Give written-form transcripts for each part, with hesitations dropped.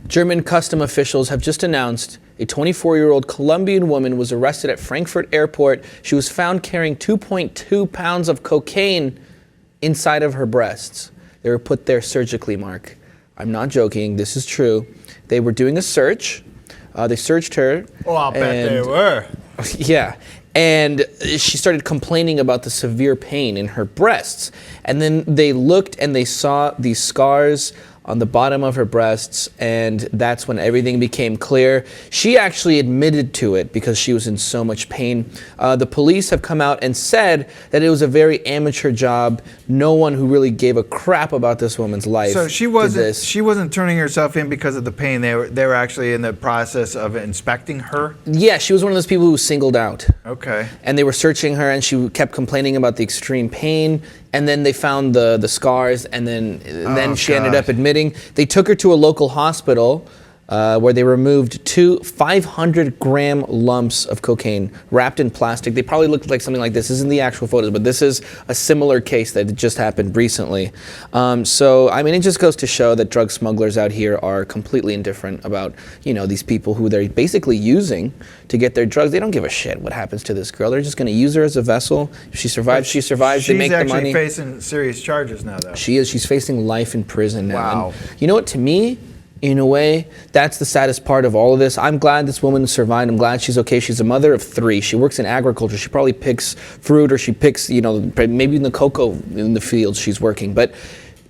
German custom officials have just announced a 24-year-old Colombian woman was arrested at Frankfurt Airport. She was found carrying 2.2 pounds of cocaine inside of her breasts. They were put there surgically, Mark. I'm not joking. This is true. They were doing a search. They searched her. Oh, I'll bet they were. Yeah. And she started complaining about the severe pain in her breasts. And then they looked and they saw these scars on the bottom of her breasts, and that's when everything became clear. She actually admitted to it because she was in so much pain. The police have come out and said that it was a very amateur job. No one who really gave a crap about this woman's life. So she wasn't turning herself in because of the pain. They were actually in the process of inspecting her? Yeah, she was one of those people who was singled out. Okay. And they were searching her, and she kept complaining about the extreme pain. And then they found the scars, and then she ended up admitting. They took her to a local hospital where they removed two 500-gram lumps of cocaine wrapped in plastic. They probably looked like something like this. This isn't the actual photos, but this is a similar case that just happened recently. So, I mean, it just goes to show that drug smugglers out here are completely indifferent about, these people who they're basically using to get their drugs. They don't give a shit what happens to this girl. They're just going to use her as a vessel. If she survives, she survives. They make the money. She's actually facing serious charges now, though. She is. She's facing life in prison now. Wow. And you know what? To me, in a way, that's the saddest part of all of this. I'm glad this woman survived. I'm glad she's okay. She's a mother of 3. She works in agriculture. She probably picks fruit, or she picks, maybe in the cocoa in the fields she's working. But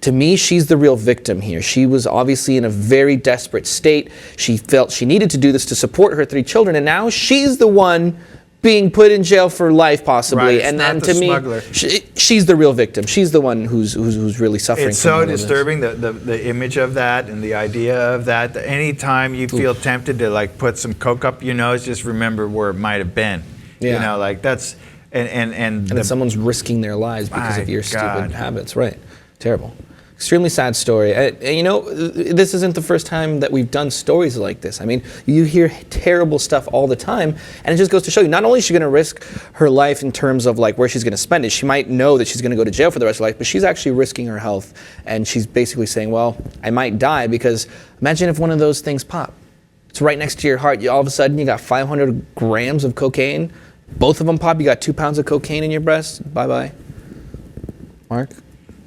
to me, she's the real victim here. She was obviously in a very desperate state. She felt she needed to do this to support her 3 children, and now she's the one being put in jail for life, possibly. Right, and then to smuggler. me, she's the real victim. She's the one who's really suffering. It's so disturbing, the image of that and the idea of that. Anytime you feel tempted to put some coke up your nose, just remember where it might have been. Yeah. That's and then someone's risking their lives because of your stupid habits. Right. Terrible. Extremely sad story. This isn't the first time that we've done stories like this. I mean, you hear terrible stuff all the time, and it just goes to show you, not only is she going to risk her life in terms of where she's going to spend it, she might know that she's going to go to jail for the rest of her life, but she's actually risking her health, and she's basically saying, well, I might die, because imagine if one of those things pop. It's right next to your heart. All of a sudden, you got 500 grams of cocaine. Both of them pop. You got 2 pounds of cocaine in your breast. Bye-bye. Mark?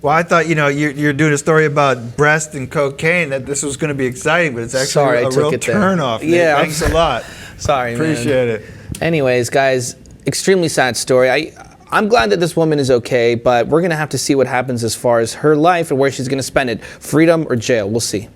Well, I thought, you're doing a story about breast and cocaine, that this was going to be exciting, but it's actually a real turnoff. Yeah, thanks a lot. Sorry, man. Appreciate it. Anyways, guys, extremely sad story. I'm glad that this woman is okay, but we're going to have to see what happens as far as her life and where she's going to spend it. Freedom or jail. We'll see.